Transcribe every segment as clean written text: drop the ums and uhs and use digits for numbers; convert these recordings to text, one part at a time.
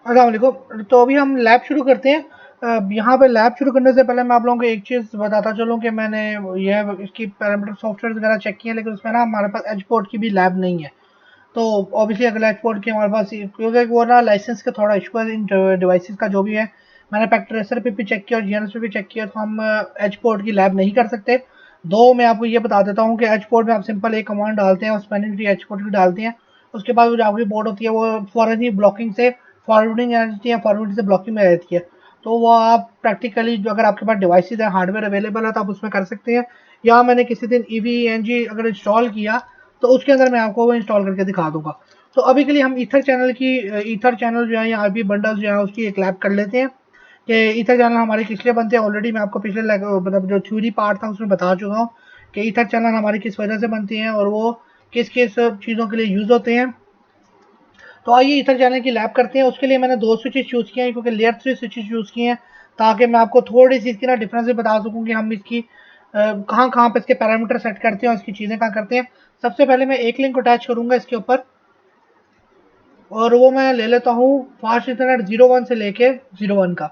अस्सलाम वालेकुम। तो अभी हम लैब शुरू करते हैं। यहाँ पे लैब शुरू करने से पहले मैं आप लोगों को एक चीज़ बताता चलूँ कि मैंने यह इसकी पैरामीटर सॉफ्टवेयर वगैरह चेक किए, लेकिन उसमें ना हमारे पास एज पोर्ट की भी लैब नहीं है। तो ऑब्वियसली अगर एज पोर्ट की हमारे पास, क्योंकि वो ना लाइसेंस का थोड़ा इशू है इन डिवाइसेस का जो भी है। मैंने पैक ट्रेसर पे भी चेक किया और जीएनएस पे भी चेक किया, तो हम एज पोर्ट की लैब नहीं कर सकते। दो मैं आपको ये बता देता हूँ कि एज पोर्ट में आप सिंपल एक कमांड डालते हैं और स्पेनिंग ट्री एज पोर्ट की डालते हैं। उसके बाद जो आपकी बोर्ड होती है वो फॉरन ही ब्लॉकिंग से फॉरवर्डिंग एंटिटी या फॉरवर्डिंग से ब्लॉकिंग में रहती है। तो वो आप प्रैक्टिकली जो अगर आपके पास डिवाइसेज है, हार्डवेयर अवेलेबल है, तो आप उसमें कर सकते हैं। या मैंने किसी दिन EVE-NG अगर इंस्टॉल किया तो उसके अंदर मैं आपको वो इंस्टॉल करके दिखा दूंगा। तो अभी के लिए हम ईथर चैनल जो है या आईपी बंडल जो है उसकी एक लैब कर लेते हैं कि ईथर चैनल हमारे किस लिए बनते हैं। ऑलरेडी मैं आपको पिछले मतलब जो थ्योरी पार्ट था उसमें बता चुका हूँ कि ईथर चैनल हमारी किस वजह से बनती हैं और वो किस किस चीज़ों के लिए यूज़ होते हैं। तो आइए ईथर चैनल की लैब करते हैं। उसके लिए मैंने दो स्विचेस चूज़ किए हैं, क्योंकि लेयर 3 स्विचेस चूज़ किए हैं ताकि मैं आपको थोड़ी सी इसकी ना डिफरेंस भी बता सकूँ कि हम इसकी कहाँ कहाँ पे इसके पैरामीटर सेट करते हैं और इसकी चीज़ें कहाँ करते हैं। सबसे पहले मैं एक लिंक अटैच करूँगा इसके ऊपर, और वो मैं ले लेता हूँ फास्ट इंटरनेट 01 से लेके 01 का।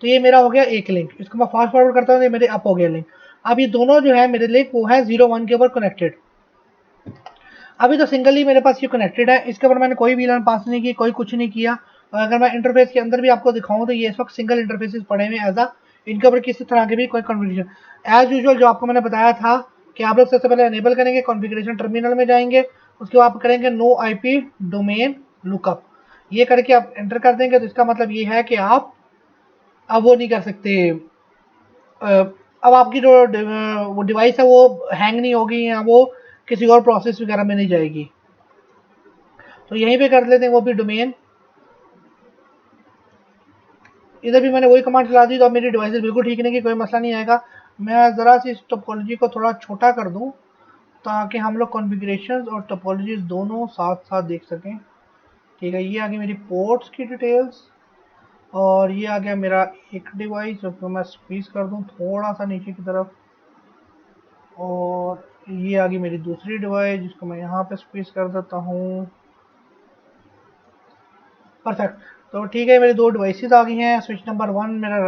तो ये मेरा हो गया एक लिंक, इसको मैं फास्ट फॉरवर्ड करता हूँ तो ये मेरे अप हो गया लिंक। अब ये दोनों जो है मेरे लिंक वो है 01 के ऊपर कनेक्टेड। अभी तो सिंगली मेरे पास ये कनेक्टेड है, इसके ऊपर मैंने कोई वीलन पास नहीं की, कोई कुछ नहीं किया। और अगर मैं इंटरफेस के अंदर भी आपको दिखाऊं तो ये इस वक्त सिंगल इंटरफेसेस पड़े हुए एज इनके ऊपर किसी तरह की भी कोई कॉन्फ़िगरेशन एज यूजुअल जो आपको मैंने बताया था कि आप लोग सबसे पहले एनेबल करेंगे, कॉन्फ़िगरेशन टर्मिनल में जाएंगे, उसके बाद आप करेंगे नो आईपी डोमेन लुकअप। ये करके आप एंटर कर देंगे तो इसका मतलब ये है कि आप अब वो नहीं कर सकते। अब आपकी जो वो डिवाइस है वो हैंग नहीं होगी या वो किसी और प्रोसेस वगैरह में नहीं जाएगी। तो यहीं पे कर लेते हैं वो भी डोमेन। इधर भी मैंने वही कमांड चला दी तो अब मेरी डिवाइस बिल्कुल ठीक नहीं की, कोई मसला नहीं आएगा। मैं ज़रा सी इस टोपोलॉजी को थोड़ा छोटा कर दूं ताकि हम लोग कॉन्फ़िगरेशंस और टोपोलॉजीज दोनों साथ साथ देख सकें। ठीक है, ये आ गई मेरी पोर्ट्स की डिटेल्स और ये आ गया मेरा एक डिवाइस जो मैं स्क्वीज कर दूं थोड़ा सा नीचे की तरफ, और ये आ गई मेरी दूसरी डिवाइस जिसको मैं यहाँ पे स्क्वीज कर देता हूँ। परफेक्ट। तो ठीक है, मेरी दो डिवाइसेस आ गई हैं। स्विच नंबर 1 मेरा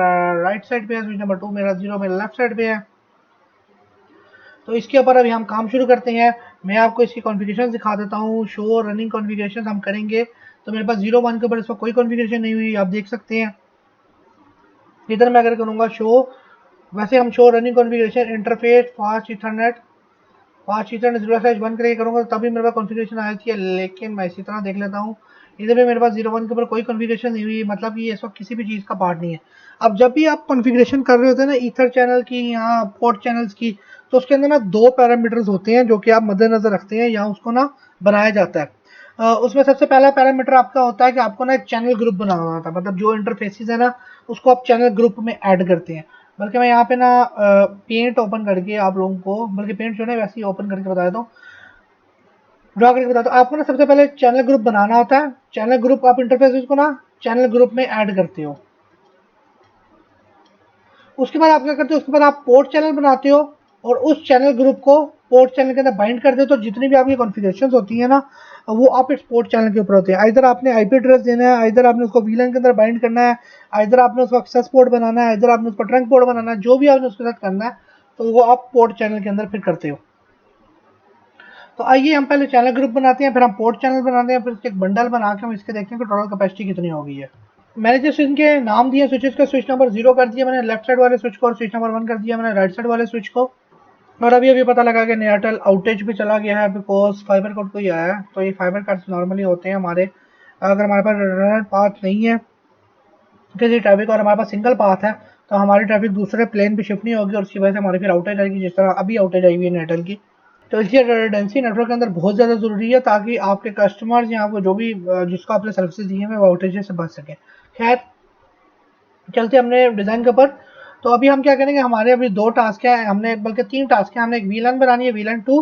राइट साइड पे है, स्विच नंबर 2 मेरा 0 मेरा लेफ्ट साइड पे है। तो इसके ऊपर अभी हम काम शुरू करते हैं। मैं आपको इसकी कॉन्फ़िगरेशन दिखा देता हूँ। शो रनिंग कॉन्फ़िगरेशन हम करेंगे तो मेरे पास 01 के ऊपर इस पर कोई कॉन्फ़िगरेशन नहीं हुई, आप देख सकते हैं। इधर मैं अगर करूँगा शो, वैसे हम show running configuration interface fast Ethernet 0/1 करके करूँगा तभी मेरे पास कॉन्फ़िगरेशन आई थी, लेकिन मैं इसी तरह देख लेता हूँ। इधर भी मेरे पास 01 के ऊपर कोई कॉन्फ़िगरेशन नहीं हुई, मतलब ये इस वक्त किसी भी चीज़ का पार्ट नहीं है। अब जब भी आप कॉन्फ़िगरेशन कर रहे होते हैं ना ईथर चैनल की या पोर्ट चैनल्स की, तो उसके अंदर ना दो पैरामीटर्स होते हैं जो कि आप मद्देनजर रखते हैं या उसको ना बनाया जाता है। उसमें सबसे पहला पैरामीटर आपका होता है कि आपको ना एक चैनल ग्रुप बनाना होता है, मतलब जो इंटरफेसेस है ना उसको आप चैनल ग्रुप में ऐड करते हैं। बल्कि मैं यहाँ पे ना पेंट ओपन करके आप लोगों को, बल्कि पेंट जो है वैसे ही ओपन करके बता देता हूँ, ड्रॉ करके बता दो आपको ना। सबसे पहले चैनल ग्रुप बनाना होता है। चैनल ग्रुप आप इंटरफेस को ना चैनल ग्रुप में ऐड करते हो। उसके बाद आप क्या करते हो, उसके बाद आप पोर्ट चैनल बनाते हो और उस चैनल ग्रुप को पोर्ट चैनल के अंदर बाइंड करते हो। तो जितनी भी आपकी कॉन्फ़िगरेशन होती है ना वो आप इस पोर्ट चैनल के ऊपर होते हैं। इधर आपने आईपी एड्रेस देना है, इधर आपने उसको वीलन के अंदर बाइंड करना है, इधर आपने उसको एक्सेस पोर्ट बनाना है, इधर आपने उसको ट्रंक पोर्ट बनाना है, जो भी आपने उसके साथ करना है तो वो आप पोर्ट चैनल के अंदर फिर करते हो। तो आइए हम पहले चैनल ग्रुप बनाते हैं, फिर हम पोर्ट चैनल बनाते हैं, फिर उसके एक बंडल बना के हम इसके देखते हैं कि टोटल कैपेसिटी कितनी हो गई है। मैंने जिस इनके नाम दिए स्विचेस का, स्विच नंबर 0 कर दिया मैंने लेफ्ट साइड वाले स्विच को, और स्विच नंबर 1 कर दिया मैंने राइट साइड वाले स्विच को। और अभी अभी पता लगा कि एयरटेल आउटेज भी चला गया है बिकॉज फाइबर कट को ही आया है। तो ये फाइबर कट्स नॉर्मली होते हैं हमारे, अगर हमारे पास रेडंडेंट पाथ नहीं है किसी ट्रैफिक और हमारे पास सिंगल पाथ है तो हमारी ट्रैफिक दूसरे प्लेन पे शिफ्ट नहीं होगी और उसकी वजह से हमारी फिर आउटेज आएगी, जिस तरह अभी आउटेज आई हुई है एयरटेल की। तो इसलिए रेडंडेंसी नेटवर्क के अंदर बहुत ज़्यादा ज़रूरी है ताकि आपके कस्टमर्स या आपको जो भी जिसको आपने सर्विसेज दी हैं वो आउटेज से बच सकें। खैर, चलते हमने डिज़ाइन के ऊपर। तो अभी हम क्या करेंगे, हमारे अभी दो टास्क हैं, हमने बल्कि तीन टास्क हैं। हमने एक वीलन बनानी है, वीलन 2,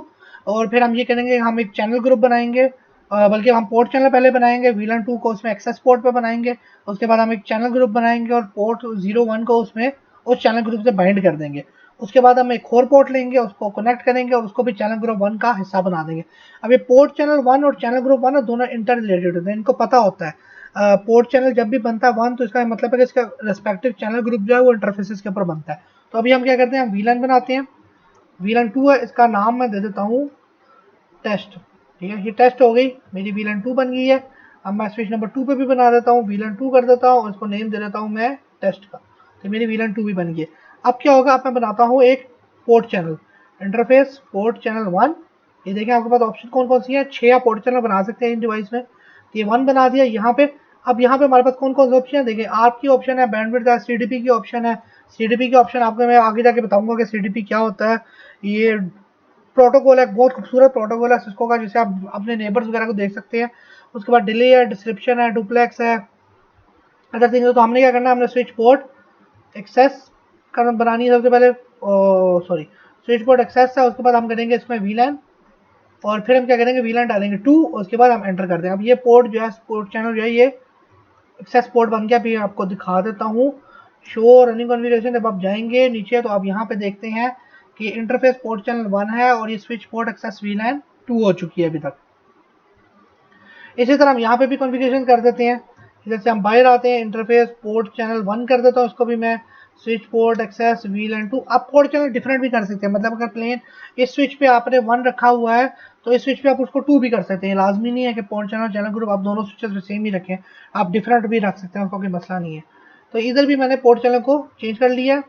और फिर हम ये करेंगे हम एक चैनल ग्रुप बनाएंगे, बल्कि हम पोर्ट चैनल पहले बनाएंगे, वीलन 2 को उसमें एक्सेस पोर्ट पे बनाएंगे। उसके बाद हम एक चैनल ग्रुप बनाएंगे और पोर्ट 01 को उसमें उस चैनल ग्रुप से बाइंड कर देंगे। उसके बाद हम एक और पोर्ट लेंगे, उसको कनेक्ट करेंगे और उसको भी चैनल ग्रुप 1 का हिस्सा बना देंगे। अब ये पोर्ट चैनल 1 और चैनल ग्रुप 1 दोनों इंटर रिलेटेड होते हैं, इनको पता होता है। पोर्ट चैनल जब भी बनता है 1 तो इसका मतलब है कि इसका रेस्पेक्टिव चैनल ग्रुप जो है वो इंटरफेसेस के ऊपर बनता है। तो अभी हम क्या करते हैं, वीलन बनाते हैं। वीलन 2 है, इसका नाम मैं दे देता हूँ टेस्ट। ठीक है, ये टेस्ट हो गई, मेरी वीलन 2 बन गई है। अब मैं स्विच नंबर 2 पे भी बना देता हूँ, वीलन 2 कर देता हूँ, इसको नेम दे देता हूँ मैं टेस्ट का। तो मेरी वीलन 2 भी बन गई है। अब क्या होगा, अब मैं बनाता हूँ एक port channel, interface port channel 1। ये देखें आपके पास ऑप्शन कौन कौन सी है, 6 आप पोर्ट चैनल बना सकते हैं इन डिवाइस में। ये 1 बना दिया यहाँ पे। अब यहाँ पे हमारे पास कौन कौन से ऑप्शन है, देखिए आपकी ऑप्शन है बैंडविड्थ है, सीडीपी की ऑप्शन है। सीडीपी की ऑप्शन आपको मैं आगे जाके बताऊंगा कि सीडीपी क्या होता है। ये प्रोटोकॉल है, बहुत खूबसूरत प्रोटोकॉल है सिस्को का, जिसे आप अपने नेबर्स वगैरह को देख सकते हैं। उसके बाद डिले है, डिस्क्रिप्शन है, डुप्लेक्स है, अदर थिंग्स। तो हमने क्या करना है, हमने स्विच पोर्ट एक्सेस करना बनानी है सबसे पहले, सॉरी स्विच पोर्ट एक्सेस है। उसके बाद हम करेंगे इसमें वीलैन, और फिर हम क्या करेंगे, वीलैन डालेंगे 2, उसके बाद हम एंटर कर दें। अब ये पोर्ट जो है, पोर्ट चैनल जो है ये एक्सेस पोर्ट बन गया। अभी आपको दिखा देता हूँ शो रनिंग कॉन्फ़िगरेशन। जब आप जाएंगे नीचे तो आप यहाँ पे देखते हैं कि इंटरफेस पोर्ट चैनल 1 है और ये स्विच पोर्ट एक्सेस वीलैन 2 हो चुकी है अभी तक। इसी तरह हम यहाँ पे भी कॉन्फ़िगरेशन कर देते हैं। जैसे हम बाहर आते हैं, इंटरफेस पोर्ट चैनल 1 कर देता हूँ, इसको भी मैं स्विच पोर्ट एक्सेस वीलैन 2। आप पोर्ट चैनल डिफरेंट भी कर सकते हैं, मतलब अगर प्लेन इस स्विच पे आपने 1 रखा हुआ है तो इस स्विच पे आप उसको 2 भी कर सकते हैं। लाजमी नहीं है कि पोर्ट चैनल चैनल ग्रुप आप दोनों स्विचेस पे सेम ही रखें, आप डिफरेंट भी रख सकते हैं, उसका कोई मसला नहीं है। तो इधर भी मैंने पोर्ट चैनल को चेंज कर लिया।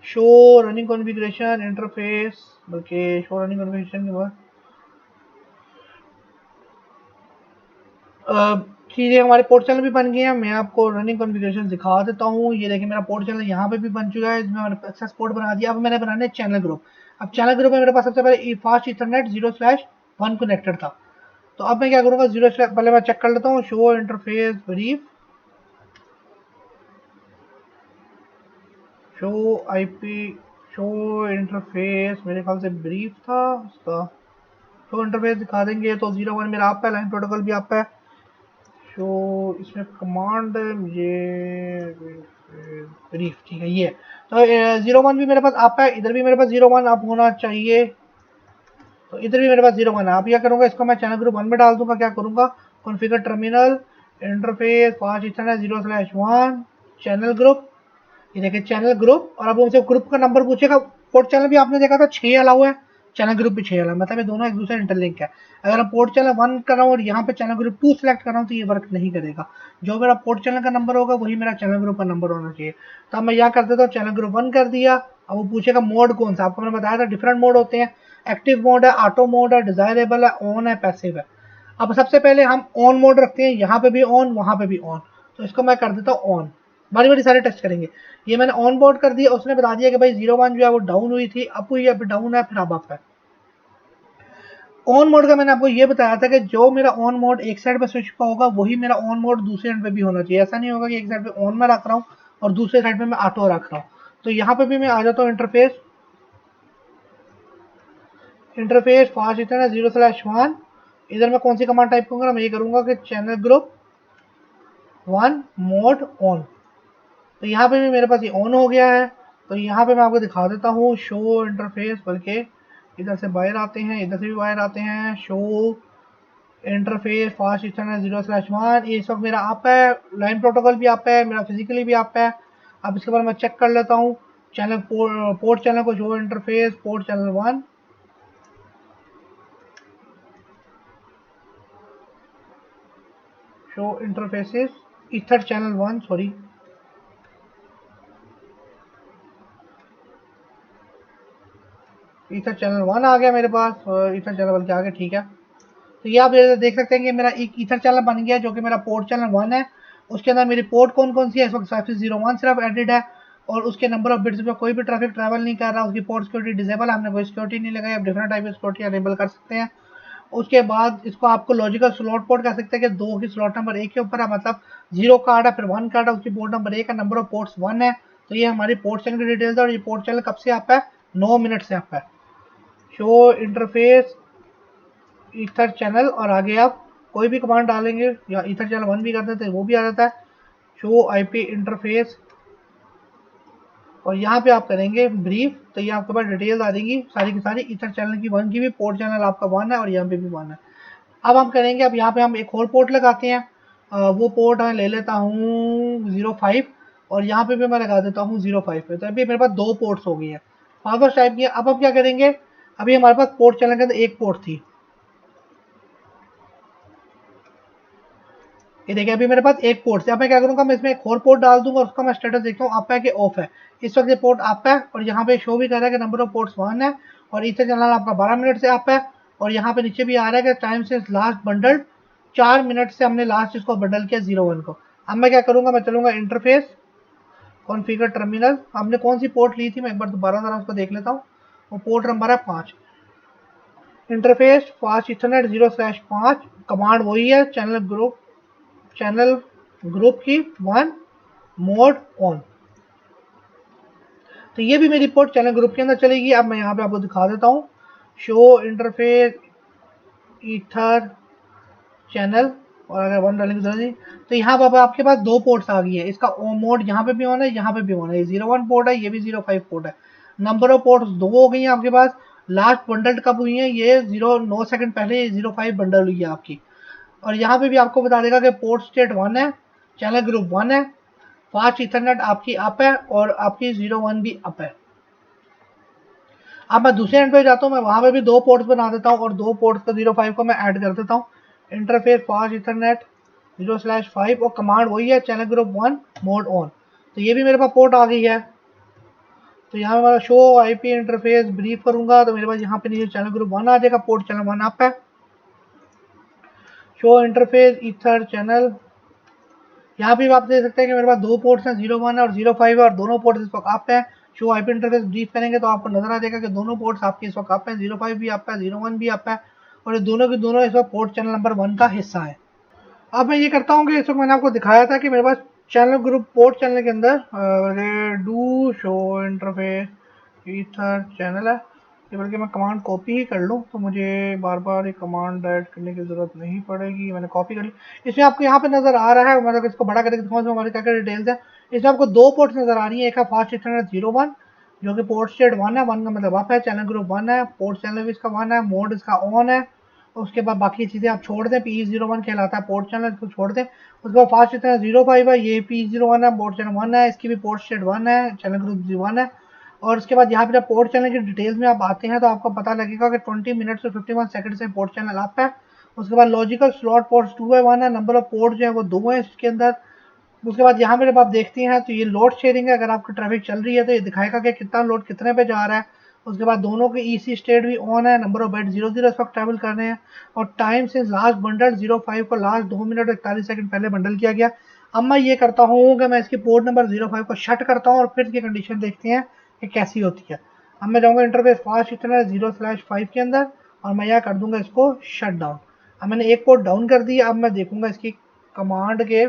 शो रनिंग कॉन्फ़िगरेशन इंटरफेस, बल्कि शो रनिंग कॉन्फ़िगरेशन के बाद चीज़ें हमारे पोर्ट चैनल भी बन गए हैं। मैं आपको रनिंग कॉन्फ़िगरेशन दिखा देता हूँ। ये देखिए मेरा पोर्ट चैनल यहाँ पे भी बन चुका है, इसमें मैंने एक्सेस पोर्ट बना दिया। अब मैंने बनाने चैनल ग्रुप। अब चैनल ग्रुप में मेरे पास सबसे पहले फास्ट इथरनेट 0/1 कनेक्टेड था। तो अब मैं क्या करूँगा, पहले मैं चेक कर लेता हूँ, show interface brief, show IP, show interface मेरे ख्याल से ब्रीफ था उसका। शो इंटरफेस दिखा देंगे तो 01 मेरा आप है, लाइन प्रोटोकॉल भी आप है। शो इसमें कमांड है मुझे ब्रीफ, ठीक है ये। तो 01 भी मेरे पास आप है, इधर भी मेरे पास 01 आप होना चाहिए, तो इधर भी मेरे पास 01 है। आप क्या करूँगा, इसको मैं चैनल ग्रुप 1 में डाल दूंगा। क्या करूँगा, कॉन्फ़िगर टर्मिनल इंटरफेस 5 इतना 0/1 चैनल ग्रुप। ये देखिए चैनल ग्रुप, और अब उनसे ग्रुप का नंबर पूछेगा। पोर्ट चैनल भी आपने देखा था 6 अलाउ है, चैनल ग्रुप भी 6 अलाउ, मतलब ये दोनों एक दूसरे इंटरलिंक है। अगर मैं पोर्ट चैनल 1 कर रहा हूँ और यहाँ पे चैनल ग्रुप 2 सेलेक्ट कर रहा हूँ तो ये वर्क नहीं करेगा। जो मेरा पोर्ट चैनल का नंबर होगा वही मेरा चैनल ग्रुप का नंबर होना चाहिए। तो अब मैं यहाँ कर देता हूँ चैनल ग्रुप 1 कर दिया। अब वो पूछेगा मोड कौन सा, आपको मैंने बताया था डिफरेंट मोड होते हैं। एक्टिव मोड है, ऑटो मोड है, डिजायरेबल है, ऑन है, पैसिव है। अब सबसे पहले हम ऑन मोड रखते हैं, यहाँ पे भी ऑन, वहाँ पे भी ऑन। तो इसको मैं कर देता हूँ ऑन, बारी बारी सारे टेस्ट करेंगे। ये मैंने ऑन बोर्ड कर दिया, उसने बता दिया कि भाई 01 जो है वो डाउन हुई थी, अब हुई, अब डाउन है, फिर अब अप है। ऑन मोड का मैंने आपको ये बताया था कि जो मेरा ऑन मोड एक साइड पे स्विच का होगा वही मेरा ऑन मोड दूसरे एंड पे भी होना चाहिए। ऐसा नहीं होगा कि एक साइड पे ऑन में रख रहा हूँ और दूसरे साइड पे मैं ऑटो रख रहा हूँ। तो यहाँ पे भी मैं आ जाता हूँ इंटरफेस, इंटरफेस फास्ट इतना 0/1। इधर मैं कौन सी कमांड टाइप करूंगा, मैं ये करूंगा कि चैनल ग्रुप 1 मोड ऑन। तो यहाँ पे भी मेरे पास ये ऑन हो गया है। तो यहाँ पे मैं आपको दिखा देता हूँ शो इंटरफेस, बल्कि इधर से बाहर आते हैं, इधर से भी बाहर आते हैं। शो इंटरफेस फास्ट इथरनेट 0/1, ये सब मेरा आप है, लाइन प्रोटोकॉल भी आप है, मेरा फिजिकली भी आप है। अब इसके बाद मैं चेक कर लेता हूँ चैनल पोर्ट चैनल को, show interface port channel 1, show interfaces ether channel 1, sorry ether channel 1 आ गया मेरे पास, ईथर चैनल बल्कि आ गया, ठीक है। तो ये आप देख सकते हैं कि मेरा एक ईथर चैनल बन गया जो कि मेरा पोर्ट चैनल 1 है। उसके अंदर मेरी पोर्ट कौन कौन सी है, इस वक्त सिर्फ 01 सिर्फ एडिड है, और उसके नंबर ऑफ बिट्स में कोई भी ट्रैफिक ट्रैवल नहीं कर रहा। उसकी पोर्ट सिक्योरिटी डिसेबल है, हमने कोई सिक्योरिटी नहीं लगाई। आप डिफरेंट टाइप की सिक्योरिटी अनेबल कर सकते हैं। उसके बाद इसको आपको लॉजिकल स्लॉट पोर्ट कर सकते हैं कि 2 की स्लॉट नंबर 1 के ऊपर है, मतलब 0 कार्ड है फिर 1 कार्ड है, उसकी पोर्ट नंबर 1 है, नंबर ऑफ पोर्ट्स 1 है। तो ये हमारी पोर्ट चैनल की डिटेल्स है, और ये पोर्ट चैनल कब से आप है, 9 मिनट से आप है। शो इंटरफेस ईथर चैनल, और आगे आप कोई भी कमांड डालेंगे या ईथर चैनल 1 भी कर देते हैं वो भी आ जाता है। शो आईपी इंटरफेस, और यहाँ पे आप करेंगे ब्रीफ, तो ये आपके पास डिटेल्स आ जाएंगी सारी की सारी ईथर चैनल की 1 की भी। पोर्ट चैनल आपका 1 है और यहाँ पे भी 1 है। अब हम करेंगे, अब यहाँ पे हम एक और पोर्ट लगाते हैं, वो पोर्ट मैं ले लेता हूँ 05 और यहाँ पे भी मैं लगा देता हूँ 05 पे। तो अभी मेरे पास 2 पोर्ट्स हो गई है पावर टाइप की। अब हम क्या करेंगे, अभी हमारे पास पोर्ट चैनल के अंदर एक पोर्ट थी, ये देखिए अभी मेरे पास एक पोर्ट है। अब मैं क्या करूंगा, मैं इसमें एक और पोर्ट डाल दूंगा, उसका मैं स्टेटस देखता हूँ अप है कि ऑफ है। इस वक्त ये पोर्ट अप है और यहाँ पे शो भी कर रहा है कि नंबर ऑफ पोर्ट्स 1 है और ईथर चैनल आपका 12 मिनट से अप है। और यहाँ पे नीचे भी आ रहा है कि टाइम से लास्ट बंडल 4 मिनट से हमने लास्ट इसको बंडल किया 01 को। अब मैं क्या करूंगा, मैं चलूंगा इंटरफेस कॉन्फ़िगर टर्मिनल। हमने कौन सी पोर्ट ली थी, मैं एक बार दोबारा जरा उसको देख लेता हूँ। वो पोर्ट नंबर है 5, इंटरफेस फास्ट इथरनेट 0/5। कमांड वही है, चैनल ग्रुप की 1 मोड ऑन। तो ये भी मेरी पोर्ट चैनल ग्रुप के अंदर चलेगी। अब मैं यहाँ पे आपको दिखा देता हूँ, शो इंटरफेस ईथर चैनल, और अगर 1 डालेंगे तो यहाँ पर आपके पास 2 पोर्ट्स आ गई है। इसका मोड यहाँ पे भी ऑन है, यहाँ पे भी ऑन है। 01 पोर्ट है, ये भी 05 पोर्ट है। नंबर ऑफ पोर्ट्स 2 हो गई हैं आपके पास। लास्ट बंडल कब हुई है, ये 9 सेकंड पहले 05 बंडल हुई है आपकी। और यहाँ पे भी आपको बता देगा कि पोर्ट स्टेट 1 है, चैनल ग्रुप 1 है, फास्ट इथरनेट आपकी अप है और आपकी 01 भी अप है। अब मैं दूसरे एंड पे जाता हूँ, मैं वहां पे भी 2 पोर्ट्स बना देता हूँ और 2 पोर्ट्स का 05 को मैं ऐड कर देता हूँ। इंटरफेस फास्ट इथरनेट 0/5 और कमांड वही है, चैनल ग्रुप 1 मोड ऑन। तो ये भी मेरे पास पोर्ट आ गई है। तो यहाँ मैं शो आईपी इंटरफेस ब्रीफ करूंगा तो मेरे पास यहाँ पे नीचे चैनल ग्रुप 1 आ जाएगा, पोर्ट चैनल 1 अप है। शो इंटरफेस ईथर चैनल, यहाँ भी आप देख सकते हैं कि मेरे पास 2 पोर्ट्स हैं, 01 है और 05 है और दोनों पोर्ट्स इस वक्त अप है। शो आईपी इंटरफेस ब्रीफ करेंगे तो आपको नजर आ जाएगा कि दोनों पोर्ट्स आपके इस वक्त अप है, 05 भी अप है, 01 भी अप है और ये दोनों के दोनों इस वक्त पोर्ट चैनल नंबर 1 का हिस्सा है। अब मैं ये करता हूँ कि इस वक्त मैंने आपको दिखाया था कि मेरे पास चैनल ग्रुप पोर्ट चैनल के अंदर do show interface ether channel है। ये बल्कि मैं कमांड कॉपी ही कर लूँ तो मुझे बार बार ये कमांड ऐड करने की ज़रूरत नहीं पड़ेगी। मैंने कॉपी कर ली। इसमें आपको यहाँ पे नज़र आ रहा है, मतलब इसको बड़ा करके दिखाऊँ तो हमारे क्या क्या डिटेल्स है। इसमें आपको 2 पोर्ट्स नज़र आ रही है, एक है फास्ट इथरनेट 01 जो कि पोर्ट स्टेट 1 है, 1 का मतलब अप है, चैनल ग्रुप 1 है, पोर्ट चैनल भी इसका 1 है, मोड इसका ऑन है। उसके बाद बाकी चीज़ें आप छोड़ दें, PE01 कहलाता है पोर्ट चैनल, इसको छोड़ दें। उसके बाद फास्ट इथरनेट 05 है, ये PE01 है, पोर्ट चैनल 1 है, इसकी भी पोर्ट स्टेट 1 है, चैनल ग्रुप 1 है। और उसके बाद यहाँ पे जब पोर्ट चैनल की डिटेल्स में आप आते हैं तो आपको पता लगेगा कि 20 मिनट से 51 सेकंड से पोर्ट चैनल अप है। उसके बाद लॉजिकल स्लॉट पोर्ट्स 2/1 है, नंबर ऑफ पोर्ट जो है वो 2 है इसके अंदर। उसके बाद यहाँ पे जब आप देखती हैं तो ये लोड शेयरिंग है, अगर आपकी ट्रैफिक चल रही है तो ये दिखाएगा कि कितना लोड कितने पे जा रहा है। उसके बाद दोनों के ईसी स्टेट भी ऑन है, नंबर ऑफ बाइट 00 इस वक्त ट्रैवल कर रहे हैं और टाइम से लास्ट बंडल 05 को लास्ट 2 मिनट 41 सेकंड पहले बंडल किया गया। अब मैं ये करता हूँ कि मैं इसकी पोर्ट नंबर 05 को शट करता हूँ और फिर इसकी कंडीशन देखते हैं कि कैसी होती है। अब मैं जाऊँगा इंटरफेस फास्ट इतना 0/5 के अंदर और मैं यहाँ कर दूंगा इसको शट डाउन। अब मैंने एक पोर्ट डाउन कर दिया। अब मैं देखूंगा इसकी कमांड के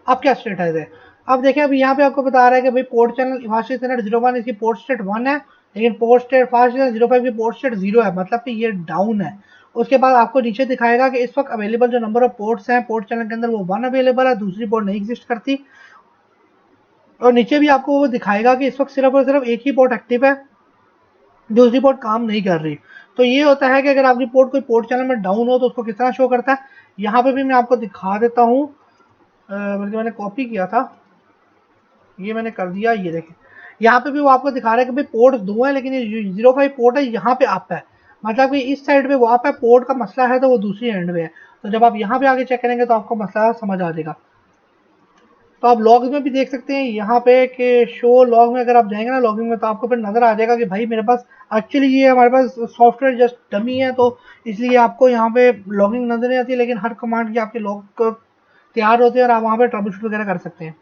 अब क्या स्टेटस है। अब देखिए अभी यहाँ पे आपको बता रहा है कि भाई पोर्ट चैनल फास्ट इथरनेट 01 इसकी पोर्ट स्टेट 1 है, लेकिन पोर्ट स्टेट फास्ट 05 की पोर्ट स्टेट 0 है, मतलब कि ये डाउन है। उसके बाद आपको नीचे दिखाएगा कि इस वक्त अवेलेबल जो नंबर ऑफ पोर्ट्स हैं पोर्ट चैनल के अंदर वो 1 अवेलेबल है, दूसरी पोर्ट नहीं एग्जिस्ट करती। और नीचे भी आपको वो दिखाएगा कि इस वक्त सिर्फ और सिर्फ एक ही पोर्ट एक्टिव है, दूसरी पोर्ट काम नहीं कर रही। तो ये होता है कि अगर आपकी पोर्ट कोई पोर्ट चैनल में डाउन हो तो उसको किस तरह शो करता है। यहाँ पे भी मैं आपको दिखा देता हूँ, बल्कि मैंने कॉपी किया था, ये मैंने कर दिया। ये देखें यहाँ पे भी वो आपको दिखा रहा है कि भाई पोर्ट 2 है लेकिन ये 05 पोर्ट है, यहाँ पे अप है, मतलब कि इस साइड पे वो अप है, पोर्ट का मसला है तो वो दूसरी एंड में है। तो जब आप यहाँ पे आगे चेक करेंगे तो आपको मसला समझ आ जाएगा। तो आप लॉग में भी देख सकते हैं यहाँ पे कि शो लॉग में अगर आप जाएंगे ना लॉगिंग में तो आपको फिर नजर आ जाएगा कि भाई मेरे पास एक्चुअली ये हमारे पास सॉफ्टवेयर जस्ट डमी है तो इसलिए आपको यहाँ पे लॉगिंग नजर नहीं आती, लेकिन हर कमांड की आपके लॉग तैयार होते हैं और आप वहाँ पे ट्रबल शूट वगैरह कर सकते हैं।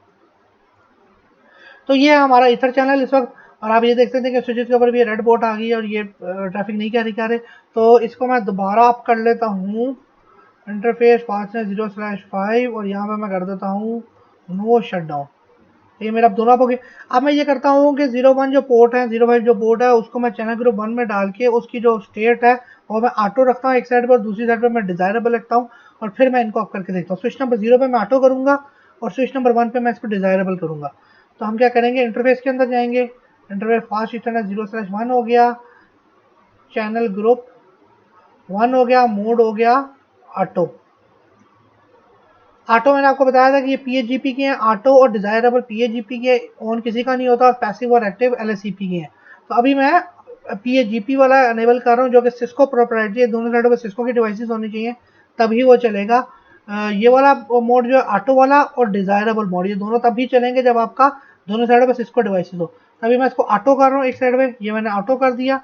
तो ये है हमारा इथर चैनल इस वक्त। और आप ये देख सकते हैं कि स्विचेस के ऊपर भी रेड बोट आ गई है और ये ट्रैफिक नहीं क्या रहे। तो इसको मैं दोबारा अप कर लेता हूँ, इंटरफेस फास्टनेस 0/5 और यहाँ पे मैं कर देता हूँ नो शट डाउन। ये मेरा दोनों हो गया। अब मैं ये करता हूँ कि 01 जो पोर्ट है 05 जो पोर्ट है उसको मैं चैनल ग्रुप 1 में डाल के उसकी जो स्टेट है वो मैं ऑटो रखता हूँ एक साइड पर और दूसरी साइड पर मैं डिजायरेबल रखता हूँ और फिर मैं इनको ऑफ करके देखता हूँ। स्विच नंबर 0 पे मैं ऑटो करूँगा और स्विच नंबर 1 पे मैं इसको डिजायरेबल करूँगा। तो हम क्या करेंगे, इंटरफेस के अंदर जाएंगे, इंटरफेस फास्ट इथरनेट 0/1 हो गया, चैनल ग्रुप 1 हो गया, मोड हो गया ऑटो। ऑटो मैंने आपको बताया था कि ये पीएचजीपी के हैं, ऑटो और डिजायरेबल पीएचजीपी के, ऑन किसी का नहीं होता, और पैसिव और एक्टिव एलएससीपी के हैं। तो अभी मैं पीएचजीपी वाला अनेबल कर रहा हूँ, जो कि सिस्को प्रोप्राइटरी है, दोनों साइडों पर सिस्को की डिवाइसेस होनी चाहिए तभी वो चलेगा। ये वाला मोड जो है ऑटो वाला और डिजायरेबल मोड, ये दोनों तभी चलेंगे जब आपका दोनों साइडों पर सिस्को डिवाइसेस हो। तभी मैं इसको ऑटो कर रहा हूँ एक साइड में, ये मैंने ऑटो कर दिया।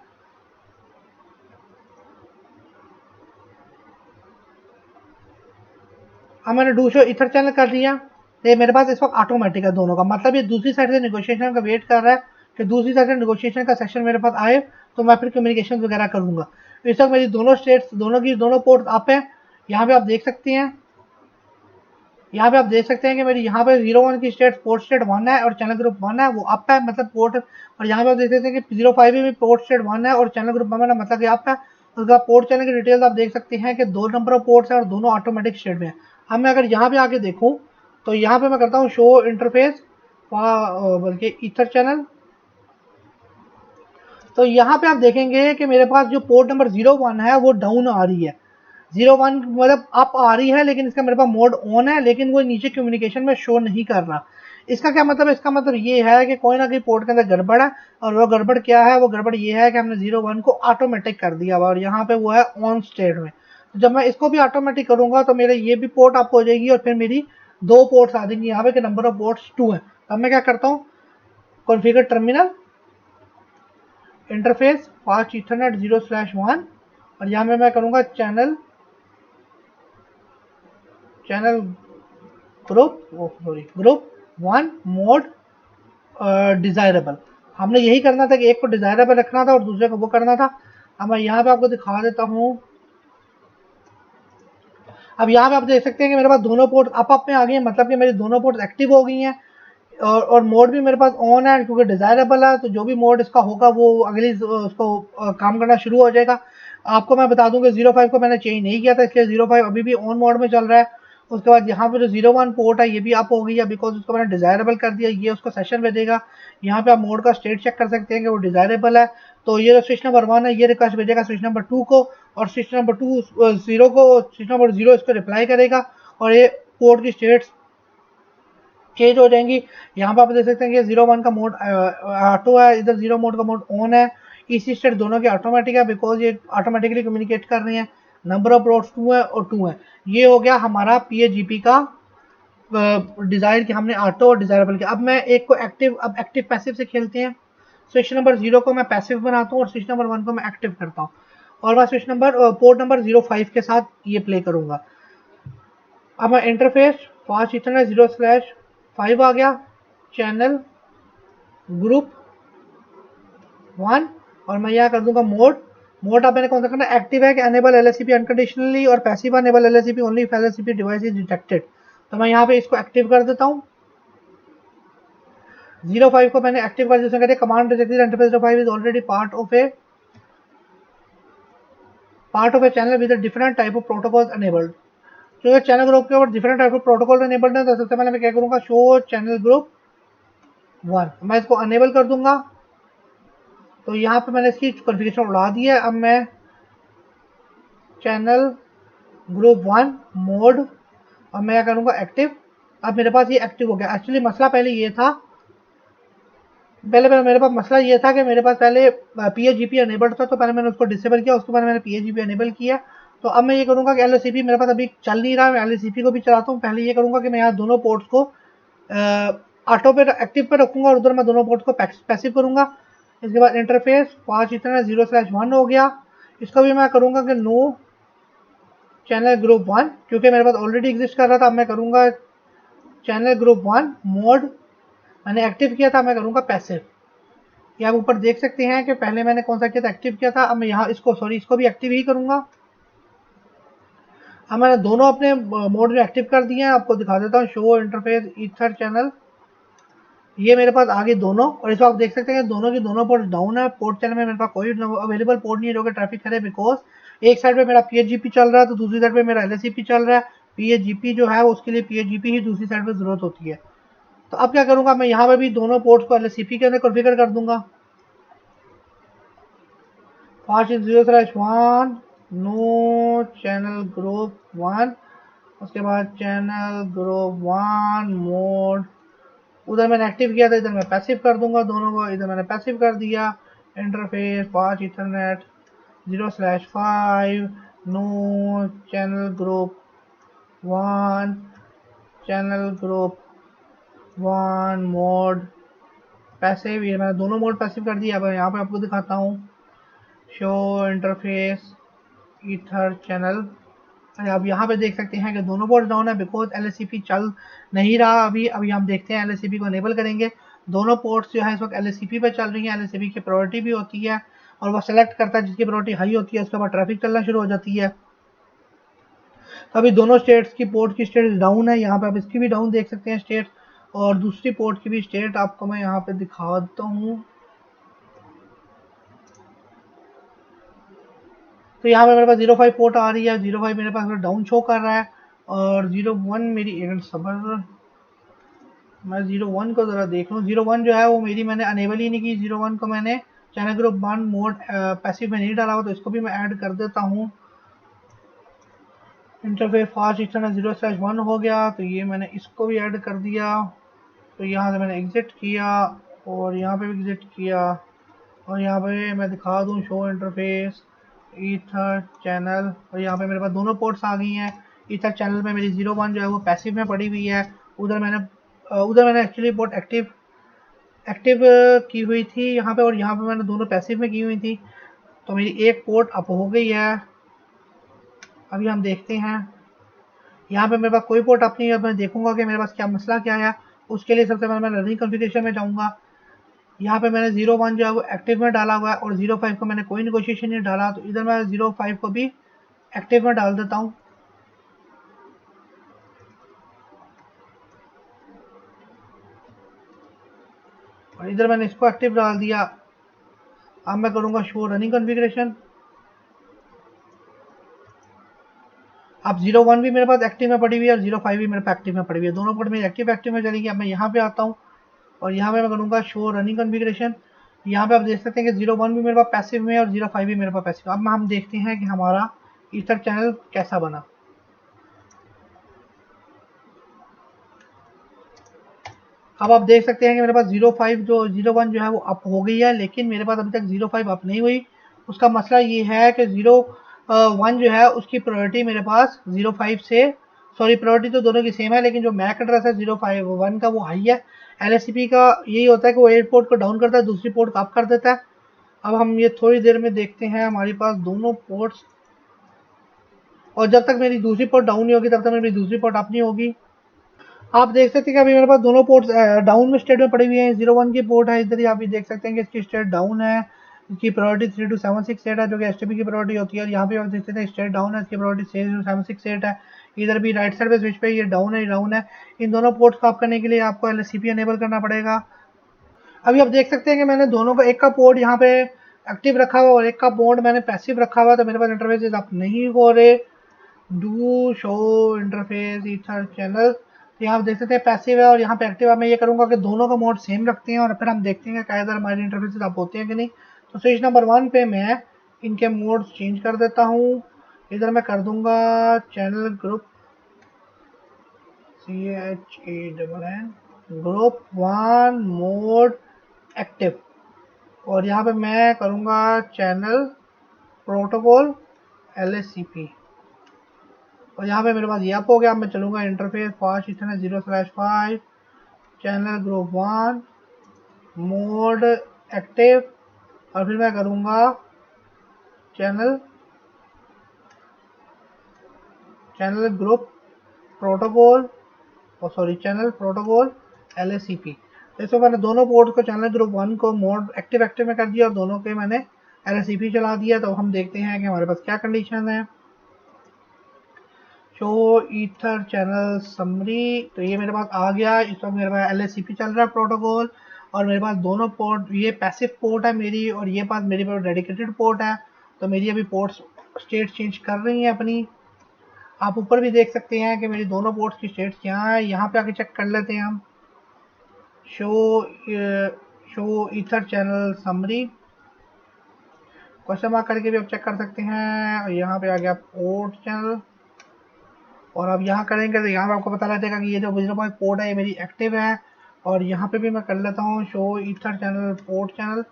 अब मैंने डू शो इथर चैनल कर दिया, तो ये मेरे पास इस वक्त ऑटोमेटिक है दोनों का, मतलब ये दूसरी साइड से नेगोशिएशन का वेट कर रहा है कि दूसरी साइड से नेगोशिएशन का सेक्शन मेरे पास आए तो मैं फिर कम्युनिकेशन वगैरह करूंगा। इस वक्त मेरी दोनों स्टेट्स, दोनों की दोनों पोर्ट अप है। यहाँ पे आप देख सकते हैं, यहाँ पे आप देख सकते हैं कि मेरी यहाँ पे 01 की स्टेट पोर्ट स्टेट 1 है और चैनल ग्रुप 1 है, वो अप है मतलब पोर्ट। और यहाँ पे आप देख सकते हैं कि 05 में भी पोर्ट स्टेट 1 है और चैनल ग्रुप 1 है, मतलब कि अप है। उसका पोर्ट चैनल की डिटेल्स आप देख सकते हैं कि 2 नंबर ऑफ पोर्ट्स हैं और दोनों ऑटोमेटिक स्टेट में है। अब मैं अगर यहाँ पे आके देखूँ तो यहाँ पे मैं करता हूँ शो इंटरफेस बल्कि ईथर चैनल, तो यहाँ पे आप देखेंगे कि मेरे पास जो पोर्ट नंबर 01 है वो डाउन आ रही है। 01 मतलब अप आ रही है, लेकिन इसका मेरे पास मोड ऑन है, लेकिन वो नीचे कम्युनिकेशन में शो नहीं कर रहा। इसका क्या मतलब है? इसका मतलब ये है कि कोई ना कोई पोर्ट के अंदर गड़बड़ है, और वो गड़बड़ क्या है? वो गड़बड़ ये है कि हमने 01 को ऑटोमेटिक कर दिया और यहाँ पे वो है ऑन स्टेट में। तो जब मैं इसको भी ऑटोमेटिक करूंगा तो मेरे ये भी पोर्ट अप हो जाएगी और फिर मेरी 2 पोर्ट्स आ जाएंगी यहाँ पे, कि नंबर ऑफ पोर्ट्स 2 है। तब मैं क्या करता हूँ, configure terminal interface fast Ethernet 0/1, और यहाँ पे मैं करूँगा चैनल ग्रुप 1 मोड डिजायरेबल। हमने यही करना था कि एक को डिजायरेबल रखना था और दूसरे को वो करना था। अब मैं यहाँ पे आपको दिखा देता हूँ। अब यहाँ पे आप देख सकते हैं कि मेरे पास दोनों पोर्ट अप में आ गई हैं, मतलब कि मेरी दोनों पोर्ट एक्टिव हो गई हैं, और मोड भी मेरे पास ऑन है क्योंकि डिजायरेबल है। तो जो भी मोड इसका होगा वो अगली उसको काम करना शुरू हो जाएगा। आपको मैं बता दूं कि 05 को मैंने चेंज नहीं किया था, इसलिए 05 अभी भी ऑन मोड में चल रहा है। उसके बाद यहाँ पे जो 01 पोर्ट है ये भी अप हो गई है, बिकॉज उसको मैंने डिजायरेबल कर दिया। ये उसको सेशन भेजेगा। यहाँ पे आप मोड का स्टेट चेक कर सकते हैं कि वो डिजायरेबल है। तो ये जो स्विच नंबर 1 है ये रिक्वेस्ट भेजेगा स्विच नंबर 2 को, और स्विच नंबर 2 0 को, स्विच नंबर 0 इसको रिप्लाई करेगा, और ये पोर्ट की स्टेट्स चेंज हो जाएंगी। यहाँ पर आप देख सकते हैं कि 01 का मोड ऑटो है, इधर 0 मोड का मोड ऑन है। इसी स्टेट दोनों के ऑटोमेटिक है, बिकॉज ये ऑटोमेटिकली कम्युनिकेट कर रहे हैं। नंबर ऑफ पोर्ट्स 2 है और 2 है। ये हो गया हमारा पीएजीपी का डिजाइन कि हमने ऑटो और डिजायरेबल किया। अब मैं एक को एक्टिव, अब एक्टिव पैसिव से खेलते हैं। स्विच नंबर 0 को मैं पैसिव बनाता हूँ और स्विच नंबर 1 को मैं एक्टिव करता हूँ, और मैं स्विच नंबर पोर्ट नंबर 05 के साथ ये प्ले करूंगा। अब मैं इंटरफेस फास्ट इतना 0/5 आ गया, चैनल ग्रुप 1, और मैं यहाँ कर दूंगा मोड। मोड अब मैंने कौन सा करना, एक्टिव है कि अनेबल एलएससीपी अनकंडीशनली, और passive enable LSCP only if LSCP device is detected. तो मैं यहाँ पे इसको एक्टिव कर देता हूँ। 05 को मैंने एक्टिव कर दिया, कहते command rejected, interface 05 is already part of A channel with different type of protocol enabled. तो चैनल ग्रुप के ऊपर different type of protocol enabled है, तो सबसे पहले मैं क्या करूंगा, शो चैनल ग्रुप 1, मैं इसको अनेबल कर दूंगा। तो यहाँ पे मैंने इसकी कॉन्फ़िगरेशन उड़ा दी है। अब मैं चैनल ग्रुप 1 मोड, और मैं क्या करूँगा एक्टिव। अब मेरे पास ये एक्टिव हो गया। एक्चुअली मसला पहले ये था, पहले मेरे पास मसला ये था कि मेरे पास पहले पीएचजीपी अनेबल्ड था, तो पहले मैंने उसको डिसेबल किया, उसके बाद मैंने पीएचजीपी अनेबल किया। तो अब मैं ये करूँगा कि एलएससीपी मेरे पास अभी चल नहीं रहा है, मैं एलएससीपी को भी चलाता हूँ। पहले ये करूँगा कि मैं यहाँ दोनों पोर्ट्स को ऑटो पे एक्टिव पे रखूँगा और उधर मैं दोनों पोर्ट्स को पैसिव करूँगा। इसके बाद इंटरफेस 5 इतना 0/1 हो गया। इसका भी मैं करूँगा कि नो चैनल ग्रुप 1, क्योंकि मेरे पास ऑलरेडी एग्जिस्ट कर रहा था। अब मैं करूँगा चैनल ग्रुप 1 मोड, मैंने एक्टिव किया था, मैं करूँगा पैसिव। ये आप ऊपर देख सकते हैं कि पहले मैंने कौन सा किया था, एक्टिव किया था। अब मैं यहाँ इसको भी एक्टिव ही करूँगा। अब मैंने दोनों अपने मोड में एक्टिव कर दिए हैं। आपको दिखा देता हूँ, शो इंटरफेस ईथर चैनल, ये मेरे पास आगे दोनों, और इस आप देख सकते हैं दोनों की दोनों पोर्ट डाउन है। पोर्ट चैनल में मेरे पास कोई अवेलेबल पोर्ट नहीं है जो कि ट्रैफिक करे, बिकॉज एक साइड पे मेरा पीएचजीपी चल रहा है तो दूसरी साइड पे मेरा एलएससीपी चल रहा है। पीएचजीपी जो है उसके लिए पीएचजीपी ही दूसरी साइड पे जरूरत होती है। तो अब क्या करूंगा, मैं यहाँ पे भी दोनों पोर्ट्स को एलएससीपी के अंदर कॉन्फ़िगर कर दूंगा। 5 0/1 नो चैनल ग्रुप 1 उसके बाद चैनल ग्रुप 1 मोड, उधर मैंने एक्टिव किया था, इधर मैं पैसिव कर दूंगा दोनों को, इधर मैंने पैसिव कर दिया। Interface 5 ethernet 0/5 no channel group 1 channel group 1 mode passive, ये मैंने दोनों मोड पैसिव कर दिया। अब यहाँ पे आपको दिखाता हूँ शो इंटरफेस ईथर चैनल। अब यहाँ पे देख सकते हैं कि दोनों पोर्ट डाउन है बिकॉज LSCP चल नहीं रहा अभी हम देखते हैं LSCP को इनेबल करेंगे। दोनों पोर्ट्स जो है इस वक्त LSCP पे चल रही हैं। LSCP की प्रायोरिटी भी होती है और वो सेलेक्ट करता है जिसकी प्रायोरिटी हाई होती है, उसके बाद ट्रैफिक चलना शुरू हो जाती है। तो अभी दोनों स्टेट्स की पोर्ट की स्टेट डाउन है, यहाँ पे आप इसकी भी डाउन देख सकते हैं स्टेट, और दूसरी पोर्ट की भी स्टेट आपको मैं यहाँ पे दिखा देता हूँ। तो यहाँ पे मेरे पास 05 पोर्ट आ रही है, 05 मेरे पास डाउन शो कर रहा है, और 01 मेरी एक सबर, मैं 01 को ज़रा देख लूँ। 01 जो है वो मेरी मैंने अनेबल ही नहीं की। 01 को मैंने चैनल ग्रुप 1 मोड पैसिव में नहीं डाला हुआ, तो इसको भी मैं ऐड कर देता हूँ। इंटरफेस फास्ट इतना 0/1 हो गया, तो ये मैंने इसको भी ऐड कर दिया। तो यहाँ से मैंने एग्जिट किया और यहाँ पे भी एग्जिट किया, और यहाँ पे मैं दिखा दूँ शो इंटरफेस ईथर चैनल, और यहाँ पे मेरे पास दोनों पोर्ट्स आ गई हैं। ईथर चैनल में मेरी 01 जो है वो पैसिव में पड़ी हुई है। उधर मैंने एक्चुअली पोर्ट एक्टिव की हुई थी यहाँ पे, और यहाँ पे मैंने दोनों पैसिव में की हुई थी। तो मेरी एक पोर्ट अप हो गई है। अभी हम देखते हैं, यहाँ पे मेरे पास कोई पोर्ट अप नहीं है। मैं देखूंगा कि मेरे पास क्या मसला क्या है। उसके लिए सबसे पहले मैं रनिंग कॉन्फ़िगरेशन में जाऊँगा। यहाँ पे मैंने 01 जो है वो एक्टिव में डाला हुआ है, और 05 को मैंने कोई नेगोशिएशन नहीं डाला, तो इधर मैं 05 को भी एक्टिव में डाल देता हूँ। और इधर मैंने इसको एक्टिव डाल दिया। अब मैं करूँगा शो रनिंग कॉन्फ़िगरेशन। अब 01 भी मेरे पास एक्टिव में पड़ी हुई है और 05 भी मेरे पास एक्टिव में पड़ी हुई है, दोनों पोर्ट मेरी एक्टिव में चलेगी। अब मैं यहाँ पे आता हूँ और यहाँ पे मैं करूँगा शो रनिंग कॉन्फ़िगरेशन। यहाँ पे आप देख सकते हैं कि 01 भी मेरे पास पैसिव में और 05 भी मेरे पास पैसिव। अब हम देखते हैं कि हमारा ईथर चैनल कैसा बना। अब आप देख सकते हैं कि मेरे पास 05 जो 01 जो है वो अप हो गई है, लेकिन मेरे पास अभी तक 05 अप नहीं हुई। उसका मसला ये है कि 01 जो है उसकी प्रायोरिटी मेरे पास 05 से, सॉरी प्रायोरिटी तो दोनों की सेम है, लेकिन जो मैक एड्रेस है 051 का वो हाई है। LSCP का यही होता है कि वो एक पोर्ट को डाउन करता है, दूसरी पोर्ट को अप कर देता है। अब हम ये थोड़ी देर में देखते हैं, हमारे पास दोनों पोर्ट्स, और जब तक मेरी दूसरी पोर्ट डाउन नहीं होगी तब तक मेरी दूसरी पोर्ट अप नहीं होगी। आप देख सकते हैं कि अभी मेरे पास दोनों पोर्ट्स डाउन में स्टेट में पड़ी हुई हैं। 01 की पोर्ट है, इधर ही आप भी देख सकते हैं कि इसकी स्टेट डाउन है। इसकी प्रायोरिटी 3276 है जो कि एसटीपी की प्रायोरिटी होती है, और यहाँ पे आप देख सकते हैं स्टेट डाउन है, इसकी प्रायोरिटी 6076 है। इधर भी राइट साइड पे स्विच पे ये डाउन है, डाउन है। इन दोनों पोर्ट्स को ऑफ करने के लिए आपको LSCP अनेबल करना पड़ेगा। अभी आप देख सकते हैं कि मैंने दोनों का, एक का पोर्ट यहाँ पे एक्टिव रखा हुआ और एक का पोर्ट मैंने पैसिव रखा हुआ, तो मेरे पास इंटरफेस आप नहीं हो रहे। Do show interface ether channel, तो यहाँ आप देख सकते हैं पैसिव है और यहाँ पे एक्टिव है। मैं ये करूँगा कि दोनों का मोड सेम रखते हैं और फिर हम देखते हैं कि इधर हमारे इंटरफेसेस आप होते हैं कि नहीं। तो स्विच नंबर 1 पे मैं इनके मोड्स चेंज कर देता हूँ। इधर मैं कर दूंगा channel group CHANN group 1 mode active, और यहाँ पे मैं करूँगा चैनल प्रोटोकॉल LSCP, और यहाँ पे मेरे पास ये अप हो गया। अब मैं चलूँगा interface fast Ethernet 0/5 channel group 1 mode active, और फिर मैं करूँगा चैनल चैनल ग्रुप प्रोटोकॉल, और सॉरी चैनल प्रोटोकॉल LSCP। तो इसमें मैंने दोनों पोर्ट को चैनल ग्रुप 1 को मोड एक्टिव में कर दिया और दोनों के मैंने LSCP चला दिया। तो हम देखते हैं कि हमारे पास क्या कंडीशन है। शो ईथर चैनल समरी, तो ये मेरे पास आ गया। इस वक्त मेरे पास LSCP चल रहा है प्रोटोकॉल, और मेरे पास दोनों पोर्ट, ये पैसिव पोर्ट है मेरी और ये पास मेरी पास डेडिकेटेड पोर्ट है। तो मेरी अभी पोर्ट्स स्टेट चेंज कर रही हैं अपनी। आप ऊपर भी देख सकते हैं कि मेरी दोनों पोर्ट्स की स्टेट्स क्या हैं। यहाँ पे आके चेक कर लेते हैं हम। Show ether channel summary question mark करके भी आप चेक कर सकते हैं। और यहाँ पे आ गया पोर्ट चैनल, और अब यहाँ करेंगे तो यहाँ पे आपको पता लगेगा कि ये जो 0.5 पोर्ट है ये मेरी एक्टिव है। और यहाँ पे भी मैं कर लेता हूँ show ether channel port channel.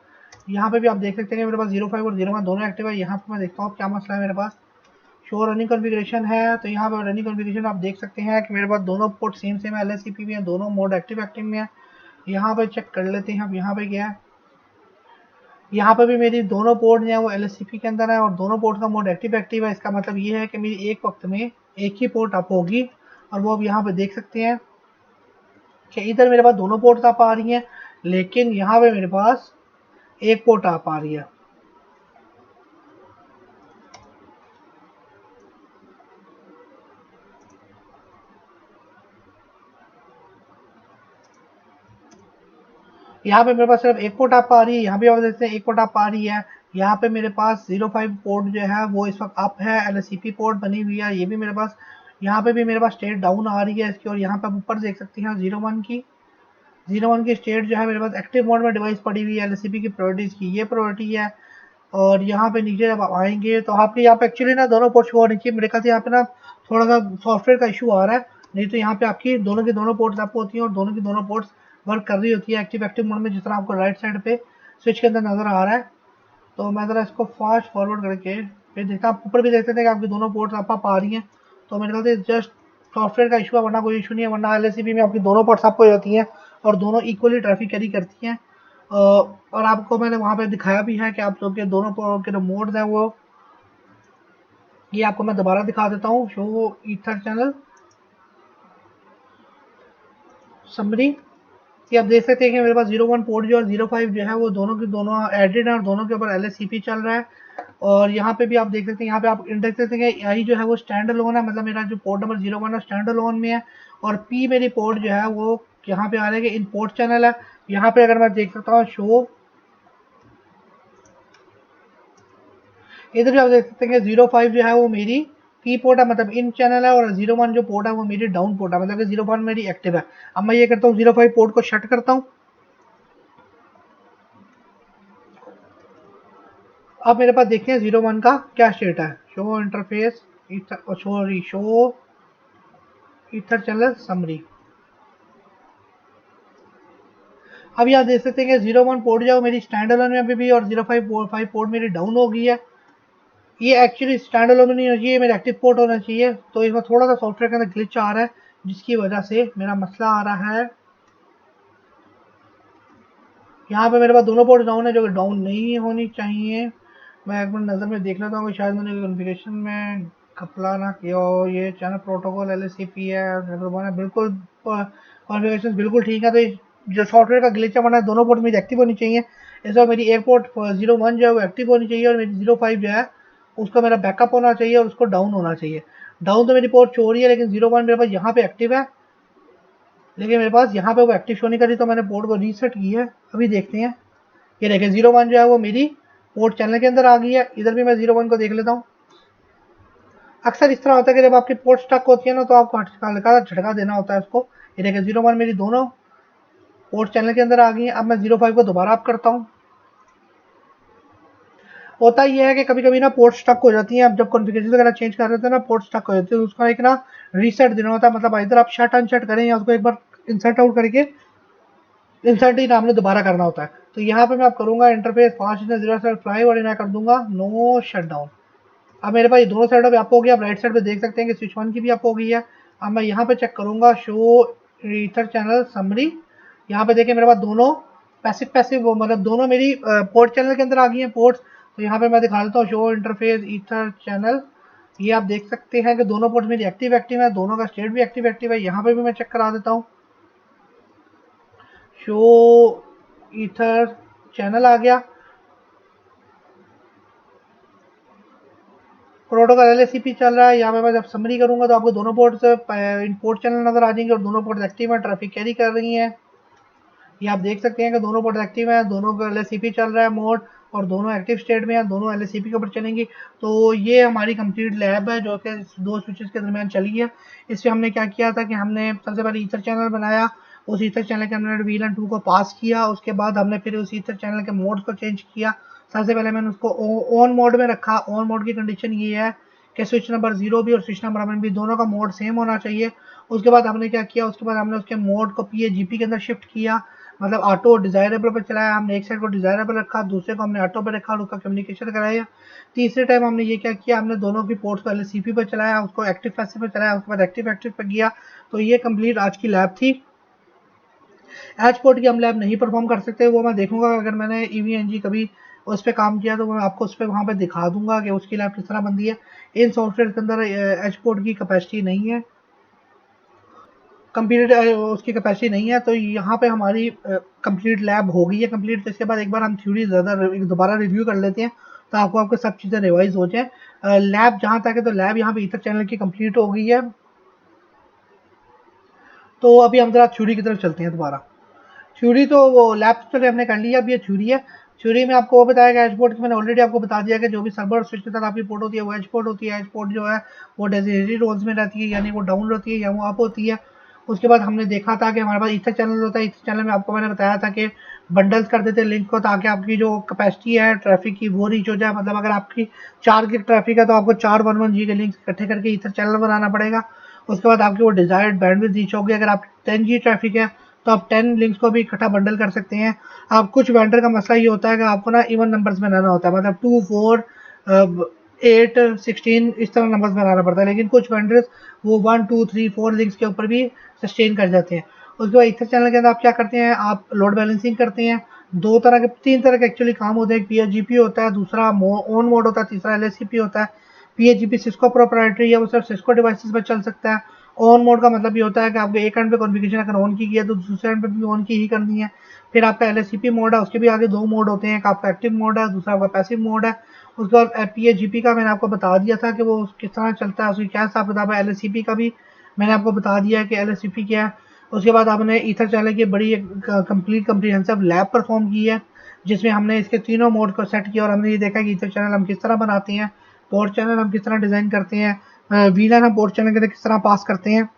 यहाँ पे भी आप देख सकते हैं मेरे पास 0.5 और 0.1 दोनों एक्टिव है। यहाँ पे मैं देखता हूँ क्या मसला है मेरे पास। शो रनिंग कॉन्फ़िगरेशन है, तो यहाँ पर रनिंग कॉन्फ़िगरेशन आप देख सकते हैं कि मेरे पास दोनों पोर्ट सेम सेम है, LSCP में है, दोनों मोड एक्टिव में है। यहाँ पर चेक कर लेते हैं अब यहाँ पे क्या है। यहाँ पे भी मेरी दोनों पोर्ट जो है वो LSCP के अंदर है और दोनों पोर्ट का मोड एक्टिव है। इसका मतलब ये है कि मेरी एक वक्त में एक ही पोर्ट अप होगी। और वो अब यहाँ पे देख सकते हैं कि इधर मेरे पास दोनों पोर्ट अप आ रही हैं, लेकिन यहाँ पे मेरे पास एक पोर्ट अप आ रही है। यहाँ पे मेरे पास सिर्फ एक पोर्ट अप आ रही है, यहाँ भी आप देखते हैं एक पोर्ट अप आ रही है। यहाँ पे मेरे पास 0.5 पोर्ट जो है वो इस वक्त अप है, LSCP पोर्ट बनी हुई है। ये भी मेरे पास, यहाँ पे भी मेरे पास स्टेट डाउन आ रही है इसकी। और यहाँ पे आप ऊपर देख सकते हैं 0.1 की स्टेट जो है मेरे पास एक्टिव मोड में डिवाइस पड़ी हुई है। LSCP की प्रायोरिटीज़ की ये प्रायोरिटी है। और यहाँ पे नीचे जब आप आएंगे तो आपके यहाँ पे एक्चुअली ना दोनों पोर्ट शो होने चाहिए। मेरे ख्याल से यहाँ पे ना थोड़ा सा सॉफ्टवेयर का इशू आ रहा है, नहीं तो यहाँ पे आपकी दोनों की दोनों पोर्ट्स अप होती हैं और दोनों की दोनों पोर्ट्स वर्क कर रही होती है एक्टिव मोड में, जिस तरह आपको राइट साइड पे स्विच के अंदर नजर आ रहा है। तो मैं ज़रा इसको फास्ट फॉरवर्ड करके फिर देखता हूँ। ऊपर भी देख सकते हैं कि आपकी दोनों पोर्ट्स अप आ रही हैं। तो मेरे ख्याल से जस्ट सॉफ्टवेयर का इशू है, वरना कोई इशू नहीं है। वरना LSCP में आपकी दोनों पोर्ट्स अप हो जाती हैं और दोनों इक्वली ट्रैफिक कैरी करती हैं। और आपको मैंने वहाँ पे दिखाया भी है कि आप लोग के दोनों के जो मोड्स हैं वो, ये आपको मैं दोबारा दिखा देता हूँ। शो ईथर चैनल समरी, ये आप देख सकते हैं कि मेरे पास 0.1 पोर्ट जो और 0.5 जो है वो दोनों की दोनों एडेड है और दोनों के ऊपर LSCP चल रहा है। और यहाँ पे भी आप देख सकते हैं, यहाँ पे आप देख सकते हैं कि आई जो है वो स्टैंड अलोन है, मतलब मेरा जो पोर्ट नंबर 0.1 है स्टैंड अलोन में है। और पी मेरी पोर्ट जो है वो यहाँ पे आ रहा है कि इन पोर्ट चैनल है। यहाँ पे अगर मैं देख सकता हूँ शो, इधर भी आप देख सकते हैं कि 0.5 जो है वो मेरी पी पोर्ट है, मतलब इन चैनल है। और 0.1 जो पोर्ट है वो मेरी डाउन पोर्ट है, मतलब कि 0.1 मेरी एक्टिव है। अब मैं ये करता हूँ 0.5 पोर्ट को शट करता हूँ। अब मेरे पास देखते हैं 0.1 का क्या स्टेट है। Show interface sorry show ether channel summary. अब यहाँ देख सकते हैं कि 0.1 पोर्ट जो मेरी स्टैंड अलोन में अभी भी और 0.5 पोर्ट मेरी डाउन हो गई है। ये एक्चुअली स्टैंड अलोन में नहीं होना चाहिए, मेरा एक्टिव पोर्ट होना चाहिए। तो इसमें थोड़ा सा सॉफ्टवेयर के अंदर ग्लिच आ रहा है, जिसकी वजह से मेरा मसला आ रहा है। यहाँ पे मेरे पास दोनों पोर्ट डाउन है, जो कि डाउन नहीं होनी चाहिए। मैं एक बार नज़र में देख लेता हूँ कि शायद मैंने कॉन्फ़िगरेशन में घपला ना किया हो। ये चैनल प्रोटोकॉल LSCP है, बिल्कुल कॉन्फ़िगरेशन बिल्कुल ठीक है। तो जो सॉफ्टवेयर का ग्लिच है, वरना दोनों पोर्ट मेरी एक्टिव होनी चाहिए। इस बार मेरी एक पोर्ट 0.1 जो है वो एक्टिव होनी चाहिए और मेरी 0.5 जो है उसका मेरा बैकअप होना चाहिए और उसको डाउन होना चाहिए। डाउन तो मेरी पोर्ट शो हो रही है, लेकिन 0.1 मेरे पास यहाँ पे एक्टिव है, लेकिन मेरे पास यहाँ पे वो एक्टिव शो नहीं कर रही। तो मैंने पोर्ट को रीसेट की है, अभी देखते हैं। ये देखें 0.1 जो है वो मेरी पोर्ट चैनल के अंदर आ गई है। इधर भी मैं 0.1 को देख लेता हूँ। अक्सर इस तरह होता है कि जब आपकी पोर्ट स्टक होती है ना, तो आपको हल्का झटका देना होता है उसको। ये देखें 0.1 मेरी दोनों पोर्ट चैनल के अंदर आ गई है। अब मैं 0.5 को दोबारा अप करता हूँ। होता ये है कि कभी कभी ना पोर्ट स्टक हो जाती है। अब जब कॉन्फ़िगरेशन वगैरह चेंज कर रहे थे ना, पोर्ट स्टक हो जाती है, तो उसका एक ना रीसेट देना होता है। मतलब इधर आप शट अनशट करें या उसको एक बार इंसर्ट आउट करके इंसर्ट ही नाम ने दोबारा करना होता है। तो यहाँ पे मैं आप करूँगा इंटरफेस फास्ट 0.5 और मैं कर दूंगा नो शट डाउन। अब मेरे पास ये दोनों साइड पे अप हो गया। आप राइट साइड पे देख सकते हैं कि स्विच 1 की भी अप हो गई है। अब मैं यहाँ पे चेक करूँगा शो ईथर चैनल समरी। यहाँ पे देखिए मेरे पास दोनों पैसिव मतलब दोनों मेरी पोर्ट चैनल के अंदर आ गई हैं पोर्ट्स। तो यहाँ पे मैं दिखा देता हूँ शो इंटरफेस ईथर चैनल। ये आप देख सकते हैं कि दोनों पोर्ट मेरी एक्टिव है, दोनों का स्टेट भी एक्टिव है। यहाँ पे भी मैं चेक करा देता हूँ। शो ईथर चैनल आ गया, प्रोटोकॉल LSCP चल रहा है। यहाँ पे मैं जब समरी करूंगा तो आपको दोनों पोर्ट से पोर्ट चैनल नजर आ जाएंगे और दोनों पोर्ट एक्टिव है, ट्रैफिक कैरी कर रही हैं। ये आप देख सकते हैं कि दोनों पोर्ट एक्टिव है, दोनों का LSCP चल रहा है मोड और दोनों एक्टिव स्टेट में है, दोनों LSCP के ऊपर चलेंगी। तो ये हमारी कंप्लीट लैब है जो कि दो स्विचेस के दरमियान चली है। इससे हमने क्या किया था कि हमने सबसे पहले ईथर चैनल बनाया, उस ईथर चैनल के हमने VLAN 2 को पास किया। उसके बाद हमने फिर उस ईथर चैनल के मोड्स को चेंज किया। सबसे पहले मैंने उसको ऑन मोड में रखा। ऑन मोड की कंडीशन ये है कि स्विच नंबर 0 भी और स्विच नंबर 1 भी दोनों का मोड सेम होना चाहिए। उसके बाद हमने क्या किया, उसके बाद हमने उसके मोड को PAGP के अंदर शिफ्ट किया, मतलब ऑटो डिजायरेबल पर चलाया। हमने एक साइड को डिजायरेबल रखा, दूसरे को हमने ऑटो पर रखा और उसका कम्युनिकेशन कराया। तीसरे टाइम हमने ये क्या किया, हमने दोनों की पोर्ट्स को LSCP पर चलाया, उसको एक्टिव पैसिव पर चलाया, उसके बाद एक्टिव एक्टिव पर किया। तो ये कंप्लीट आज की लैब थी। एच पोर्ट की हम लैब नहीं परफॉर्म कर सकते, वो मैं देखूंगा अगर मैंने EVNG कभी उस पर काम किया तो मैं आपको उस पर वहाँ पर दिखा दूंगा कि उसकी लैब किस तरह बनती है। इन सॉफ्टवेयर के अंदर एच पोर्ट की कैपेसिटी नहीं है, कंप्लीट उसकी कैपेसिटी नहीं है। तो यहाँ पे हमारी कंप्लीट लैब हो गई है कंप्लीट। तो इसके बाद एक बार हम थ्योरी ज़्यादा दोबारा रिव्यू कर लेते हैं तो आपको सब चीज़ें रिवाइज हो जाए। लैब जहाँ तक है तो लैब यहाँ पे ईथर चैनल की कंप्लीट हो गई है। तो अभी हम जरा थ्योरी की तरफ चलते हैं दोबारा। थ्योरी तो वो लैब तो हमने कर लिया, अब ये थ्योरी है। थ्योरी में आपको वो बताया गया एचपोर्ट की, मैंने ऑलरेडी आपको बता दिया कि जो भी सर्वर और स्विच के साथ आपकी पोर्ट होती है वो एचपोर्ट होती है। एचपोर्ट जो है वो डेजिग्नेटेड रोल्स में रहती है, यानी वो डाउन होती है या वो अप होती है। उसके बाद हमने देखा था कि हमारे पास ईथर चैनल होता है। ईथर चैनल में आपको मैंने बताया था कि बंडल्स कर देते लिंक को ताकि आपकी जो कैपेसिटी है ट्रैफिक की वो रीच हो जाए। मतलब अगर आपकी 4 GB ट्रैफिक है तो आपको 4 1 के लिंक इकट्ठे करके ईथर चैनल बनाना पड़ेगा। उसके बाद आपकी वो डिजायर्ड बैंडविड्थ रीच होगी। अगर आप 10 G ट्रैफिक है तो आप 10 लिंक्स को भी इकट्ठा बंडल कर सकते हैं। आप कुछ वेंडर का मसला ये होता है कि आपको ना इवन नंबर्स में लाना होता है, मतलब 2 4 8 16 इस तरह नंबर्स में लाना पड़ता है। लेकिन कुछ वेंडर्स वो 1 2 3 4 लिंक्स के ऊपर भी सस्टेन कर जाते हैं। उसके बाद ईथर चैनल के अंदर आप क्या करते हैं, आप लोड बैलेंसिंग करते हैं। तीन तरह के एक्चुअली काम होते हैं। PAGP होता है, दूसरा ऑन मोड होता है, तीसरा LSCP होता है। PAGP सिस्को प्रोप्राइटरी है, वो सिर्फ सिस्को डिवाइसेस पर चल सकता है। ऑन मोड का मतलब ये होता है कि आपको एक एंड पे कॉन्फ़िगरेशन अगर ऑन की है तो दूसरे एंड पे भी ऑन की ही करनी है। फिर आपका LSCP मोड है, उसके भी आगे 2 मोड होते हैं, एक आपका एक्टिव मोड है, दूसरा आपका पैसिव मोड है। उसके बाद PAGP का मैंने आपको बता दिया था कि वो किस तरह चलता है, उसकी क्या हिसाब किताब है। LSCP का भी मैंने आपको बता दिया है कि LSCP क्या है। उसके बाद आपने ईथर चैनल की बड़ी कंप्लीट कम्प्रीहेंसिव लैब परफॉर्म की है, जिसमें हमने इसके तीनों मोड को सेट किया और हमने ये देखा कि ईथर चैनल हम किस तरह बनाते हैं, पोर्ट चैनल हम किस तरह डिज़ाइन करते हैं, VLAN हम पोर्ट चैनल के अंदर किस तरह पास करते हैं।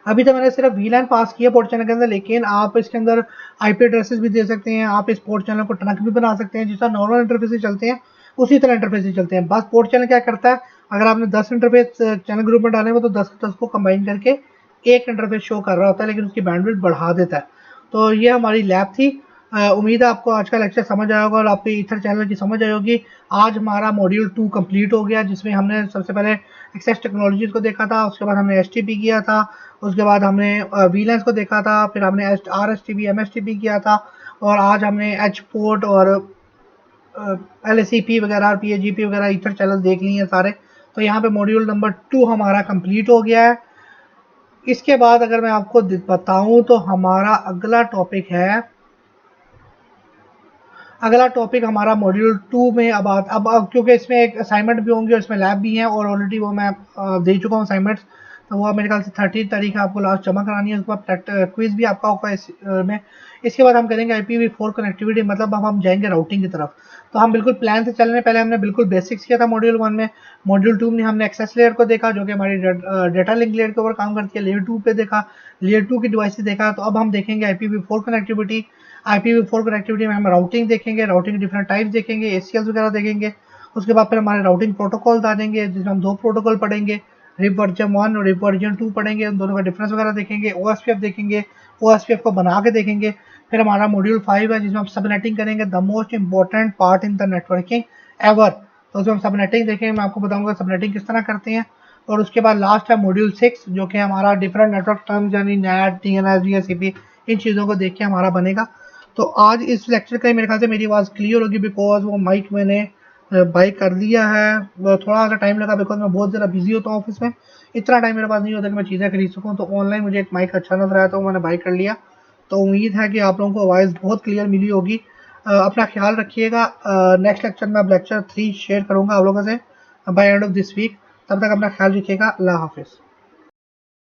अभी तो मैंने सिर्फ VLAN पास किया पोर्ट चैनल के अंदर, लेकिन आप इसके अंदर IP एड्रेसेस भी दे सकते हैं। आप इस पोर्ट चैनल को ट्रंक भी बना सकते हैं, जिस तरह नॉर्मल इंटरफेस चलते हैं उसी तरह इंटरफेस चलते हैं। बस पोर्ट चैनल क्या करता है, अगर आपने 10 इंटरफेस चैनल ग्रुप में डाले हुए तो 10 को कंबाइन करके एक इंटरफेस शो कर रहा होता है, लेकिन उसकी बैंडविड्थ बढ़ा देता है। तो ये हमारी लैब थी। उम्मीद है आपको आज का लेक्चर समझ आया होगा और आपको ईथर चैनल की समझ आई होगी। आज हमारा मॉड्यूल 2 कंप्लीट हो गया, जिसमें हमने सबसे पहले एक्सेस टेक्नोलॉजीज को देखा था, उसके बाद हमने STP किया था, उसके बाद हमने VLANs को देखा था, फिर हमने RSTP MSTP किया था, और आज हमने एच पोर्ट और LSCP वगैरह और PAGP वगैरह ईथर चैनल देख लिए हैं सारे। तो यहाँ पे मॉड्यूल नंबर 2 हमारा कंप्लीट हो गया है। इसके बाद अगर मैं आपको बताऊं तो हमारा अगला टॉपिक हमारा मॉड्यूल 2 में अब क्योंकि इसमें एक असाइनमेंट भी होंगे और इसमें लैब भी है, और ऑलरेडी वो मैं दे चुका हूँ असाइनमेंट्स। तो वो मेरे ख्याल से 30 तारीख है आपको लास्ट जमा करानी है। उसके बाद क्विज भी आपका होगा में। इसके बाद हम करेंगे IPv4 कनेक्टिविटी, मतलब अब हम जाएंगे राउटिंग की तरफ। तो हम बिल्कुल प्लान से चल रहे हैं। पहले हमने बिल्कुल बेसिक्स किया था मॉड्यूल 1 में। मॉड्यूल 2 में हमने एक्सेस लेयर को देखा, जो कि हमारी डेटा लिंक लेयर के ऊपर काम करती है। लेयर 2 पे देखा, लेयर 2 की डिवाइसेस देखा। तो अब हम देखेंगे IPv4 कनेक्टिविटी। IPv4 कनेक्टिविटी में हम राउटिंग देखेंगे, राउटिंग डिफरेंट टाइप्स देखेंगे, ACLs वगैरह देखेंगे। उसके बाद फिर हमारे राउटिंग प्रोटोकॉल आ जाएंगे, जिसमें हम 2 प्रोटोकॉल पढ़ेंगे, रिप वर्जन 1 और रिप वर्जन 2 पढ़ेंगे। उन दोनों का डिफरेंस वगैरह देखेंगे, OSPF देखेंगे, OSPF को बना के देखेंगे। फिर हमारा मॉड्यूल 5 है, जिसमें हम सबनेटिंग करेंगे, the most important part in the networking ever. तो उसमें हम सबनेटिंग देखेंगे, मैं आपको बताऊंगा सबनेटिंग किस तरह करते हैं। और उसके बाद लास्ट है मॉड्यूल 6, जो कि हमारा डिफरेंट नेटवर्क टर्म्स यानी NAT, DNS, DHCP, इन चीज़ों को देख के हमारा बनेगा। तो आज इस लेक्चर का मेरे ख्याल से मेरी आवाज़ क्लियर होगी, बिकॉज वो माइक मैंने बाई कर लिया है। थोड़ा सा टाइम लगा बिकॉज मैं बहुत ज़्यादा बिजी होता हूँ ऑफिस में। इतना टाइम मेरे पास नहीं होता कि मैं चीज़ें खरीद सकूँ। तो ऑनलाइन मुझे एक माइक अच्छा नजर आया तो मैंने बाई कर लिया। तो उम्मीद है कि आप लोगों को आवाज़ बहुत क्लियर मिली होगी। अपना ख्याल रखिएगा। नेक्स्ट लेक्चर में अब लेक्चर 3 शेयर करूँगा आप लोगों से by end of this week. तब तक अपना ख्याल रखिएगा। अल्लाह हाफिज़।